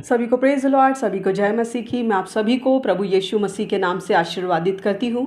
सभी को praise the Lord, सभी को जय मसीह की। मैं आप सभी को प्रभु यीशु मसीह के नाम से आशीर्वादित करती हूँ।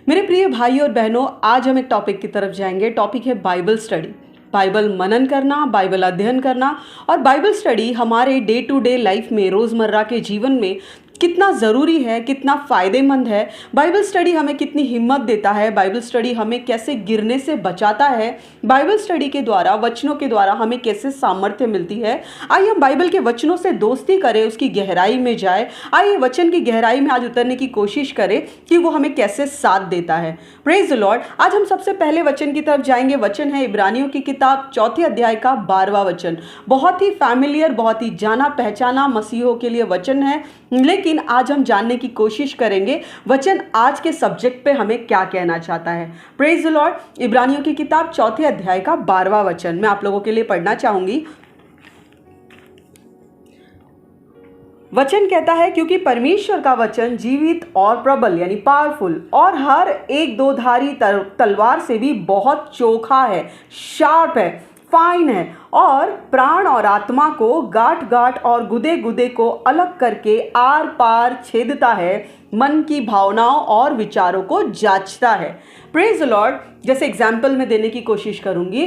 मेरे प्रिय भाई और बहनों, आज हम एक टॉपिक की तरफ जाएंगे। टॉपिक है बाइबल स्टडी। बाइबल मनन करना, बाइबल अध्ययन करना। और बाइबल स्टडी हमारे डे टू डे लाइफ में, रोज़मर्रा के जीवन में कितना ज़रूरी है, कितना फ़ायदेमंद है। बाइबल स्टडी हमें कितनी हिम्मत देता है, बाइबल स्टडी हमें कैसे गिरने से बचाता है, बाइबल स्टडी के द्वारा, वचनों के द्वारा हमें कैसे सामर्थ्य मिलती है। आइए हम बाइबल के वचनों से दोस्ती करें, उसकी गहराई में जाए। आइए वचन की गहराई में आज उतरने की कोशिश करें कि वो हमें कैसे साथ देता है। Praise the Lord. आज हम सबसे पहले वचन की तरफ जाएंगे। वचन है इब्रानियों की किताब 4 अध्याय का 12वां वचन। बहुत ही फैमिलियर, बहुत ही जाना पहचाना मसीहों के लिए वचन है, लेकिन आज हम जानने की कोशिश करेंगे वचन आज के सब्जेक्ट पे हमें क्या कहना चाहता है। Praise the lord. इब्रानियों की किताब 4 अध्याय का 12वां वचन मैं आप लोगों के लिए पढ़ना चाहूंगी। वचन कहता है, क्योंकि परमेश्वर का वचन जीवित और प्रबल यानी पावरफुल और हर एक दोधारी तलवार से भी बहुत चोखा है, शार्प है, फाइन है, और प्राण और आत्मा को, गांठ गांठ और गुदे गुदे को अलग करके आर पार छेदता है, मन की भावनाओं और विचारों को जांचता है। Praise the Lord. जैसे एग्जाम्पल में देने की कोशिश करूंगी।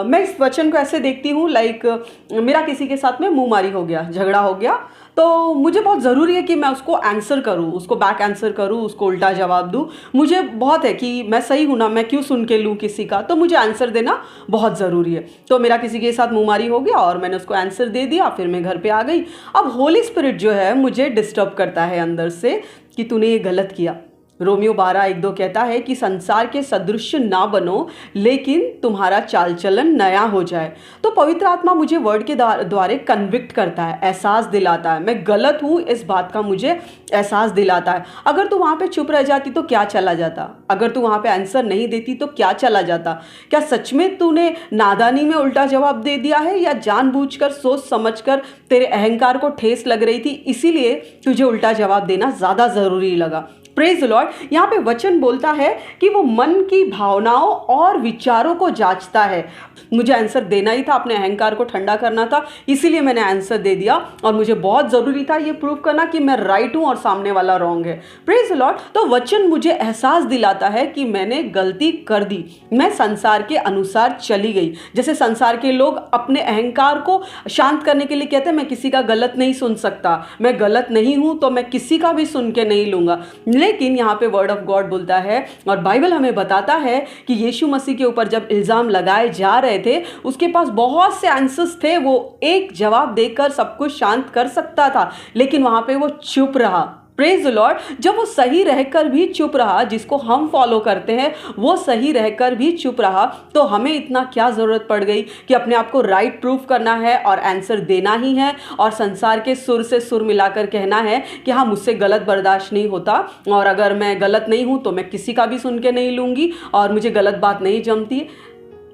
मैं इस वचन को ऐसे देखती हूँ, लाइक मेरा किसी के साथ में मुंहमारी हो गया, झगड़ा हो गया, तो मुझे बहुत ज़रूरी है कि मैं उसको आंसर करूँ, उसको बैक आंसर करूँ, उसको उल्टा जवाब दूँ। मुझे बहुत है कि मैं सही हूँ ना, मैं क्यों सुन के लूँ किसी का, तो मुझे आंसर देना बहुत ज़रूरी है। तो मेरा किसी के साथ मुंहमारी हो गया और मैंने उसको आंसर दे दिया, फिर मैं घर पे आ गई। अब होली स्पिरिट जो है मुझे डिस्टर्ब करता है अंदर से कि तूने ये गलत किया। रोमियो 12:1-2 कहता है कि संसार के सदृश ना बनो, लेकिन तुम्हारा चाल चलन नया हो जाए। तो पवित्र आत्मा मुझे वर्ड के द्वारा कन्विक्ट करता है, एहसास दिलाता है, मैं गलत हूँ इस बात का मुझे एहसास दिलाता है। अगर तू वहाँ पे चुप रह जाती तो क्या चला जाता? अगर तू वहाँ पे आंसर नहीं देती तो क्या चला जाता? क्या सच में तूने नादानी में उल्टा जवाब दे दिया है, या जानबूझकर, सोच समझकर तेरे अहंकार को ठेस लग रही थी, इसीलिए तुझे उल्टा जवाब देना ज़्यादा ज़रूरी लगा? Praise the Lord. यहाँ पे वचन बोलता है कि वो मन की भावनाओं और विचारों को जांचता है। मुझे आंसर देना ही था, अपने अहंकार को ठंडा करना था, इसीलिए मैंने आंसर दे दिया, और मुझे बहुत ज़रूरी था ये प्रूव करना कि मैं राइट हूँ और सामने वाला रॉन्ग है। Praise the Lord. तो वचन मुझे एहसास दिलाता है कि मैंने गलती कर दी, मैं संसार के अनुसार चली गई। जैसे संसार के लोग अपने अहंकार को शांत करने के लिए कहते हैं, मैं किसी का गलत नहीं सुन सकता, मैं गलत नहीं हूँ तो मैं किसी का भी सुन के नहीं लूँगा। लेकिन यहाँ पे वर्ड ऑफ गॉड बोलता है और बाइबल हमें बताता है कि यीशु मसीह के ऊपर जब इल्ज़ाम लगाए जा रहे थे, उसके पास बहुत से आंसर्स थे, वो एक जवाब देकर सब कुछ शांत कर सकता था, लेकिन वहाँ पे वो चुप रहा। Praise the Lord. जब वो सही रहकर भी चुप रहा, जिसको हम फॉलो करते हैं वो सही रहकर भी चुप रहा, तो हमें इतना क्या ज़रूरत पड़ गई कि अपने आप को राइट प्रूफ करना है और आंसर देना ही है, और संसार के सुर से सुर मिलाकर कहना है कि हाँ, मुझसे गलत बर्दाश्त नहीं होता, और अगर मैं गलत नहीं हूँ तो मैं किसी का भी सुन के नहीं लूँगी, और मुझे गलत बात नहीं जमती।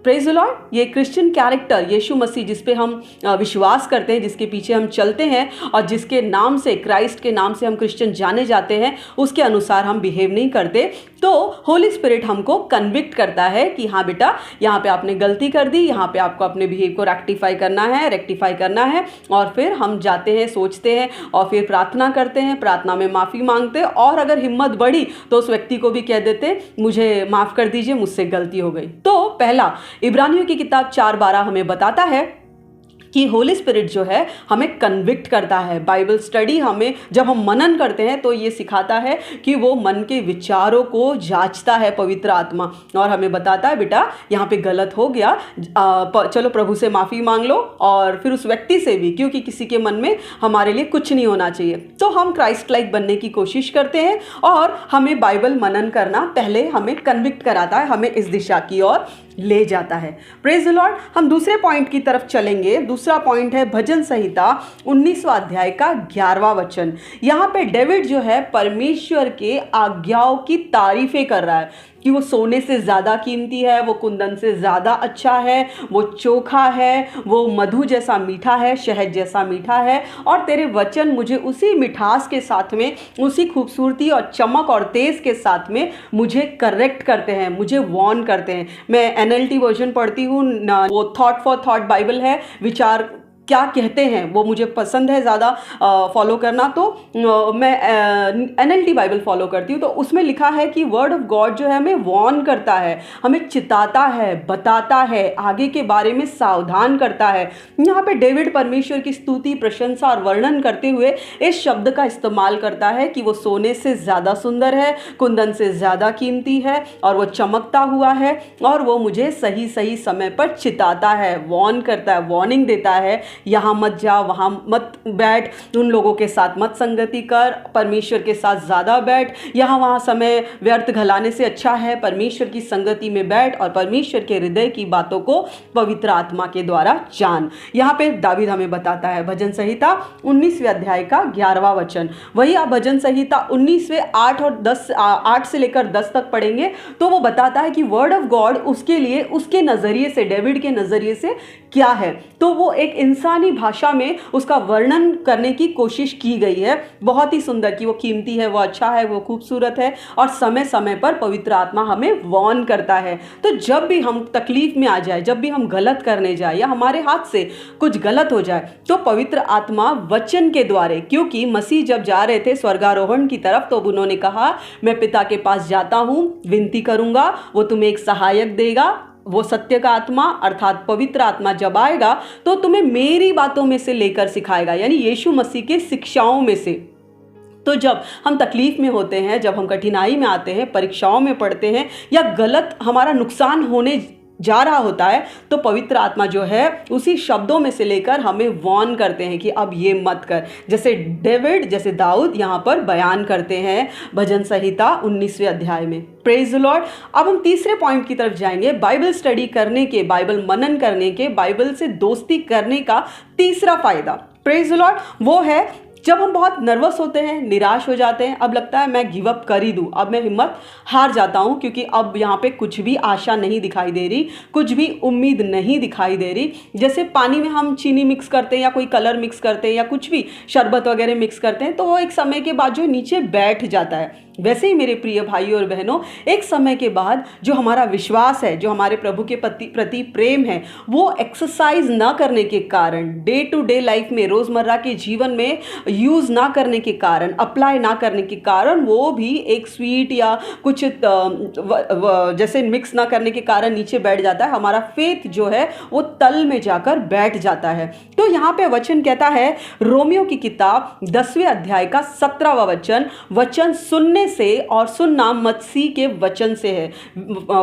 Praise the Lord. ये क्रिश्चियन कैरेक्टर यीशु मसीह, जिस पे हम विश्वास करते हैं, जिसके पीछे हम चलते हैं, और जिसके नाम से, क्राइस्ट के नाम से हम क्रिश्चियन जाने जाते हैं, उसके अनुसार हम बिहेव नहीं करते। तो होली स्पिरिट हमको कन्विक्ट करता है कि हाँ बेटा, यहाँ पे आपने गलती कर दी, यहाँ पे आपको अपने बिहेव को रेक्टिफाई करना है। और फिर हम जाते हैं, सोचते हैं, और फिर प्रार्थना करते हैं, प्रार्थना में माफ़ी मांगते हैं, और अगर हिम्मत बढ़ी तो उस व्यक्ति को भी कह देते, मुझे माफ़ कर दीजिए, मुझसे गलती हो गई। तो पहला, इब्रानियों की किताब 4:12 हमें बताता है कि होली स्पिरिट जो है हमें कन्विक्ट करता है। बाइबल स्टडी हमें, जब हम मनन करते हैं तो ये सिखाता है कि वो मन के विचारों को जांचता है पवित्र आत्मा, और हमें बताता है, बेटा यहाँ पे गलत हो गया, चलो प्रभु से माफ़ी मांग लो, और फिर उस व्यक्ति से भी, क्योंकि किसी के मन में हमारे लिए कुछ नहीं होना चाहिए। तो हम क्राइस्ट लाइक बनने की कोशिश करते हैं, और हमें बाइबल मनन करना पहले हमें कन्विक्ट कराता है, हमें इस दिशा की ओर ले जाता है। Praise the Lord. हम दूसरे पॉइंट की तरफ चलेंगे। दूसरा पॉइंट है भजन संहिता 19वां अध्याय का 11वां वचन। यहाँ पे डेविड जो है परमेश्वर के आज्ञाओं की तारीफें कर रहा है कि वो सोने से ज़्यादा कीमती है, वो कुंदन से ज़्यादा अच्छा है, वो चोखा है, वो मधु जैसा मीठा है, शहद जैसा मीठा है, और तेरे वचन मुझे उसी मिठास के साथ में, उसी खूबसूरती और चमक और तेज के साथ में मुझे करेक्ट करते हैं, मुझे वार्न करते हैं। मैं NLT वर्जन पढ़ती हूँ, वो थॉट फॉर थॉट बाइबल है, विचार क्या कहते हैं वो मुझे पसंद है ज़्यादा फॉलो करना। तो मैं NLT बाइबल फॉलो करती हूँ। तो उसमें लिखा है कि वर्ड ऑफ गॉड जो है हमें वार्न करता है, हमें चिताता है, बताता है, आगे के बारे में सावधान करता है। यहाँ पे डेविड परमेश्वर की स्तुति, प्रशंसा और वर्णन करते हुए इस शब्द का इस्तेमाल करता है कि वो सोने से ज़्यादा सुंदर है, कुंदन से ज़्यादा कीमती है, और वो चमकता हुआ है, और वो मुझे सही सही समय पर चिताता है, वार्न करता है, वार्निंग देता है। यहाँ मत जा, वहाँ मत बैठ, उन लोगों के साथ मत संगति कर, परमेश्वर के साथ ज़्यादा बैठ, यहाँ वहाँ समय व्यर्थ घलाने से अच्छा है परमेश्वर की संगति में बैठ और परमेश्वर के हृदय की बातों को पवित्र आत्मा के द्वारा जान। यहाँ पे दावीद हमें बताता है, भजन संहिता 19वें अध्याय का 11वां वचन। वही आप भजन संहिता 19वें 8 से लेकर 10 तक पढ़ेंगे तो वो बताता है कि वर्ड ऑफ गॉड उसके लिए, उसके नज़रिए से, डेविड के नज़रिए से क्या है। तो वो एक इंसानी भाषा में उसका वर्णन करने की कोशिश की गई है, बहुत ही सुंदर, कि वो कीमती है, वो अच्छा है, वो खूबसूरत है, और समय समय पर पवित्र आत्मा हमें वार्न करता है। तो जब भी हम तकलीफ में आ जाए, जब भी हम गलत करने जाए या हमारे हाथ से कुछ गलत हो जाए, तो पवित्र आत्मा वचन के द्वारा, क्योंकि मसीह जब जा रहे थे स्वर्गारोहण की तरफ तो उन्होंने कहा, मैं पिता के पास जाता हूँ, विनती करूँगा, वो तुम्हें एक सहायक देगा, वो सत्य का आत्मा अर्थात पवित्र आत्मा जब आएगा तो तुम्हें मेरी बातों में से लेकर सिखाएगा, यानी यीशु मसीह के शिक्षाओं में से। तो जब हम तकलीफ में होते हैं, जब हम कठिनाई में आते हैं, परीक्षाओं में पढ़ते हैं, या गलत हमारा नुकसान होने जा रहा होता है, तो पवित्र आत्मा जो है उसी शब्दों में से लेकर हमें वार्न करते हैं कि अब ये मत कर, जैसे डेविड, जैसे दाऊद यहाँ पर बयान करते हैं भजन संहिता 19वें अध्याय में। Praise the Lord. अब हम तीसरे पॉइंट की तरफ जाएंगे, बाइबल स्टडी करने के, बाइबल मनन करने के, बाइबल से दोस्ती करने का तीसरा फायदा। Praise the Lord. वो है जब हम बहुत नर्वस होते हैं, निराश हो जाते हैं, अब लगता है मैं गिव अप कर ही दूं, अब मैं हिम्मत हार जाता हूं, क्योंकि अब यहाँ पे कुछ भी आशा नहीं दिखाई दे रही, कुछ भी उम्मीद नहीं दिखाई दे रही। जैसे पानी में हम चीनी मिक्स करते हैं या कोई कलर मिक्स करते हैं या कुछ भी शरबत वगैरह मिक्स करते हैं, तो वो एक समय के बाद जो नीचे बैठ जाता है। वैसे ही मेरे प्रिय भाइयों और बहनों, एक समय के बाद जो हमारा विश्वास है, जो हमारे प्रभु के प्रति प्रेम है, वो एक्सरसाइज ना करने के कारण, डे टू डे लाइफ में, रोज़मर्रा के जीवन में यूज़ ना करने के कारण, अप्लाई ना करने के कारण, वो भी एक स्वीट या कुछ जैसे मिक्स ना करने के कारण नीचे बैठ जाता है। हमारा फेथ जो है वो तल में जाकर बैठ जाता है। तो यहाँ पे वचन कहता है, रोमियो की किताब 10वें अध्याय का 17वां वचन, वचन सुनने से, और सुनना मसीह के वचन से है।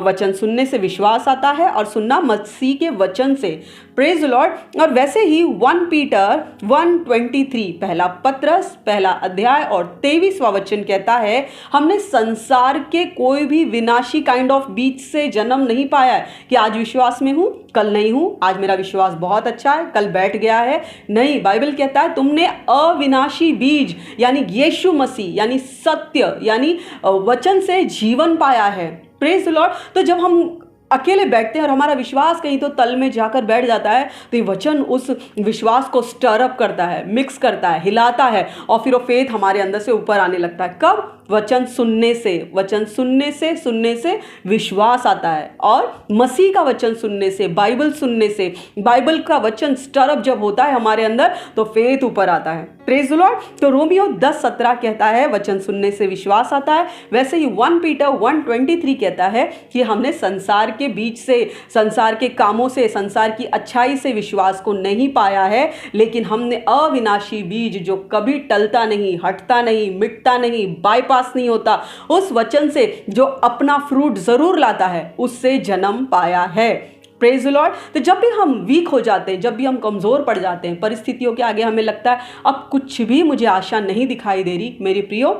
वचन सुनने से विश्वास आता है और सुनना मसीह के वचन से। Praise the Lord. और वैसे ही 1 पीटर 1:23 पहला पत्रस पहला अध्याय और 23वां वचन कहता है, हमने संसार के कोई भी विनाशी काइंड ऑफ बीज से जन्म नहीं पाया है कि आज विश्वास में हूं, कल नहीं हूं, आज मेरा विश्वास बहुत अच्छा है, कल बैठ गया है। नहीं, बाइबल कहता है तुमने अविनाशी बीज यानी यीशु मसीह, यानी सत्य, यानी वचन से जीवन पाया है। Praise the Lord. तो जब हम अकेले बैठते हैं और हमारा विश्वास कहीं तो तल में जाकर बैठ जाता है, तो ये वचन उस विश्वास को स्टर अप करता है, मिक्स करता है, हिलाता है, और फिर वो फेथ हमारे अंदर से ऊपर आने लगता है। कब? वचन सुनने से। वचन सुनने से विश्वास आता है, और मसीह का वचन सुनने से, बाइबल सुनने से, बाइबल का वचन स्टर अप जब होता है हमारे अंदर, तो फेथ ऊपर आता है। Praise the Lord. तो रोमियो 10:17 कहता है वचन सुनने से विश्वास आता है। वैसे ही 1 पीटर 1:23 कहता है कि हमने संसार के बीच से, संसार के कामों से, संसार की अच्छाई से विश्वास को नहीं पाया है, लेकिन हमने अविनाशी बीज जो कभी टलता नहीं, हटता नहीं, मिटता नहीं, बाईपास नहीं होता, उस वचन से जो अपना फ्रूट जरूर लाता है, उससे जन्म पाया है। Praise the Lord. तो जब भी हम वीक हो जाते हैं, जब भी हम कमज़ोर पड़ जाते हैं, परिस्थितियों के आगे हमें लगता है अब कुछ भी मुझे आशा नहीं दिखाई दे रही, मेरे प्रियो,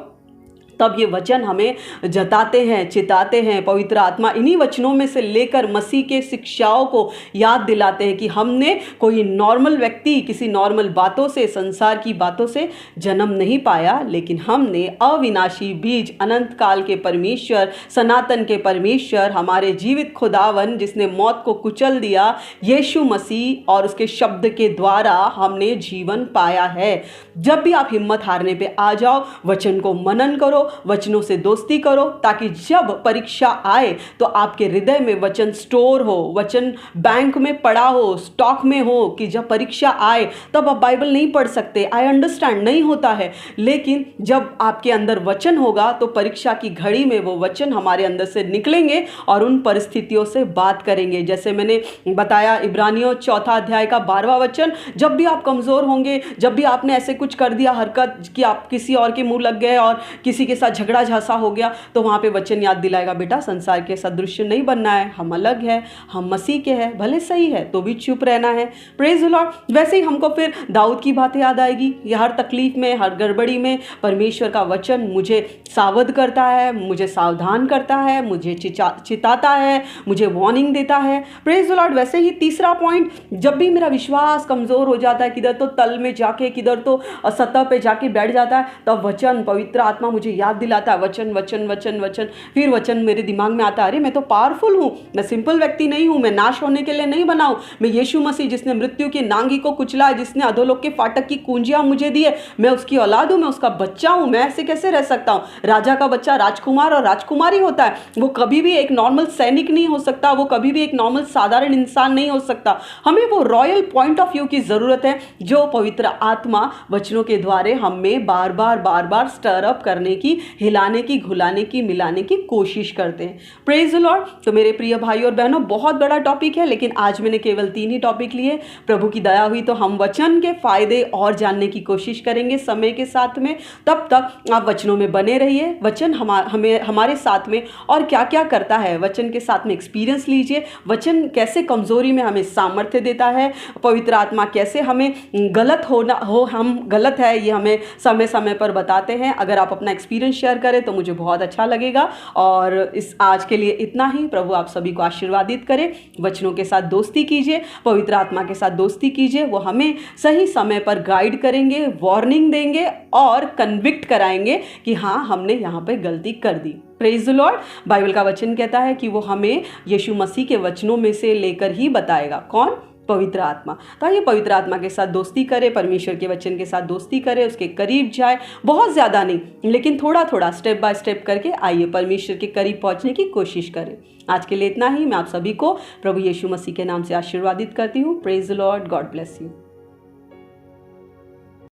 तब ये वचन हमें जताते हैं, चिताते हैं। पवित्र आत्मा इन्हीं वचनों में से लेकर मसीह के शिक्षाओं को याद दिलाते हैं कि हमने कोई नॉर्मल व्यक्ति किसी नॉर्मल बातों से, संसार की बातों से जन्म नहीं पाया, लेकिन हमने अविनाशी बीज, अनंत काल के परमेश्वर, सनातन के परमेश्वर, हमारे जीवित खुदावन जिसने मौत को कुचल दिया, यीशु मसीह और उसके शब्द के द्वारा हमने जीवन पाया है। जब भी आप हिम्मत हारने पे आ जाओ, वचन को मनन करो, करो, वचनों से दोस्ती करो, ताकि जब परीक्षा आए तो आपके हृदय में वचन स्टोर हो, वचन बैंक में पड़ा हो, स्टॉक में हो, कि जब परीक्षा आए तब आप बाइबल नहीं पढ़ सकते। आई अंडरस्टैंड, नहीं होता है, लेकिन जब आपके अंदर वचन होगा तो परीक्षा की घड़ी में वो वचन हमारे अंदर से निकलेंगे और उन परिस्थितियों से बात करेंगे। जैसे मैंने बताया इब्रानियों 4 अध्याय का 12वां वचन, जब भी आप कमज़ोर होंगे, जब भी आपने ऐसे कुछ कर दिया हरकत कि आप किसी और के मुंह लग गए और किसी के साथ झगड़ा झांसा हो गया, तो वहाँ पे वचन याद दिलाएगा, बेटा संसार के सदृश्य नहीं बनना है, हम अलग है, हम मसीह के हैं, भले सही है तो भी चुप रहना है। Praise the Lord. वैसे ही हमको फिर दाऊद की बातें याद आएगी। ये हर तकलीफ में, हर गड़बड़ी में परमेश्वर का वचन मुझे सावध करता है, मुझे सावधान करता है, मुझे चिताता है, मुझे वार्निंग देता है। Praise the Lord. वैसे ही तीसरा पॉइंट, जब भी मेरा विश्वास कमज़ोर हो जाता है, किधर तो तल में जाके, किधर तो सतह पे जाके बैठ जाता है, तब वचन, पवित्र आत्मा मुझे याद दिलाता है, वचन वचन वचन वचन। फिर वचन मेरे दिमाग में आता है, अरे मैं तो पावरफुल हूँ, मैं सिंपल व्यक्ति नहीं हूँ, मैं नाश होने के लिए नहीं बना हूँ, मैं यीशु मसीह जिसने मृत्यु की नांगी को कुचला है, जिसने अधोलोक के फाटक की कुंजियां मुझे दी है, मैं उसकी औलाद हूँ, मैं उसका बच्चा हूँ, मैं ऐसे कैसे रह सकता हूँ। राजा का बच्चा राजकुमार और राजकुमारी होता है, वो कभी भी एक नॉर्मल सैनिक नहीं हो सकता, वो कभी भी एक नॉर्मल साधारण इंसान नहीं हो सकता। हमें वो रॉयल पॉइंट ऑफ व्यू की जरूरत है जो पवित्र आत्मा वचनों के द्वारे हमें बार बार स्टर अप करने की, हिलाने की, घुलाने की, मिलाने की कोशिश करते हैं। Praise the Lord. तो मेरे प्रिय भाई और बहनों, बहुत बड़ा टॉपिक है, लेकिन आज मैंने केवल 3 ही टॉपिक लिए। प्रभु की दया हुई तो हम वचन के फायदे और जानने की कोशिश करेंगे समय के साथ में। तब तक आप वचनों में बने रहिए। वचन हमारे साथ में और क्या क्या करता है, वचन के साथ में एक्सपीरियंस लीजिए। वचन कैसे कमजोरी में हमें सामर्थ्य देता है, पवित्र आत्मा कैसे हमें गलत हम गलत है ये हमें समय समय पर बताते हैं। अगर आप अपना एक्सपीरियंस शेयर करें तो मुझे बहुत अच्छा लगेगा। और इस आज के लिए इतना ही। प्रभु आप सभी को आशीर्वादित करे। वचनों के साथ दोस्ती कीजिए, पवित्र आत्मा के साथ दोस्ती कीजिए, वो हमें सही समय पर गाइड करेंगे, वार्निंग देंगे और कन्विक्ट कराएंगे कि हाँ हमने यहाँ पे गलती कर दी। Praise the lord. बाइबल का वचन कहता है कि वो हमें यीशु मसीह के वचनों में से लेकर ही बताएगा। कौन? पवित्र आत्मा। तो ये पवित्र आत्मा के साथ दोस्ती करे, परमेश्वर के वचन के साथ दोस्ती करे, उसके करीब जाए। बहुत ज़्यादा नहीं, लेकिन थोड़ा थोड़ा स्टेप बाय स्टेप करके आइए परमेश्वर के करीब पहुंचने की कोशिश करें। आज के लिए इतना ही। मैं आप सभी को प्रभु यीशु मसीह के नाम से आशीर्वादित करती हूँ। Praise the Lord. God bless you.